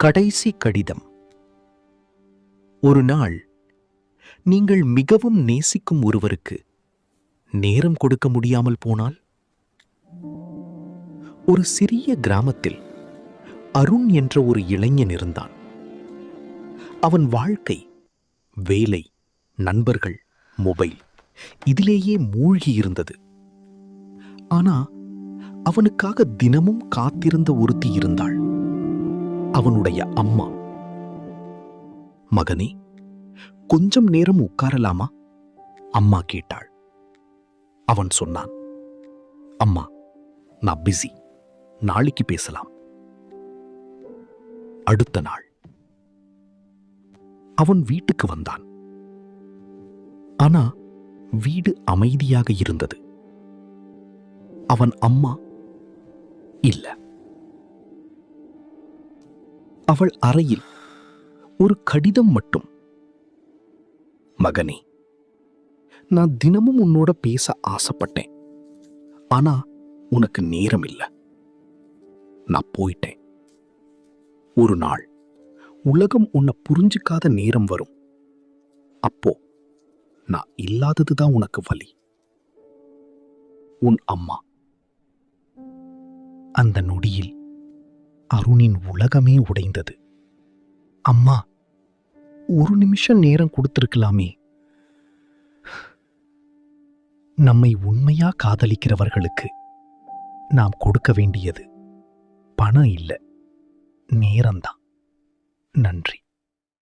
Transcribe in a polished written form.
கடைசி கடிதம். ஒரு நாள் நீங்கள் மிகவும் நேசிக்கும் ஒருவருக்கு நேரம் கொடுக்க முடியாமல் போனால்? ஒரு சிறிய கிராமத்தில் அருண் என்ற ஒரு இளைஞன் இருந்தான். அவன் வாழ்க்கை வேலை, நண்பர்கள், மொபைல் இதிலேயே மூழ்கியிருந்தது. ஆனா அவனுக்காக தினமும் காத்திருந்த ஒருத்தி இருந்தாள். அவனுடைய அம்மா. மகனே, கொஞ்சம் நேரம் உட்காரலாமா? அம்மா கேட்டாள். அவன் சொன்னான், அம்மா, நான் பிஸி, நாளைக்கு பேசலாம். அடுத்த நாள் அவன் வீட்டுக்கு வந்தான். ஆனா வீடு அமைதியாக இருந்தது. அவன் அம்மா இல்ல. அவள் அறையில் ஒரு கடிதம் மட்டும். மகனே, நான் தினமும் உன்னோட பேச ஆசைப்பட்டேன். ஆனா உனக்கு நேரம் இல்ல. நான் போயிட்டேன். ஒரு நாள் உலகம் உன்னை புரிஞ்சுக்காத நேரம் வரும். அப்போ நான் இல்லாததுதான் உனக்கு வலி. உன் அம்மா. அந்த நொடியில் அருணின் உலகமே உடைந்தது. அம்மா, ஒரு நிமிஷம் நேரம் கொடுத்திருக்கலாமே. நம்மை உண்மையா காதலிக்கிறவர்களுக்கு நாம் கொடுக்க வேண்டியது பணம் இல்ல, நேரம்தான். நன்றி.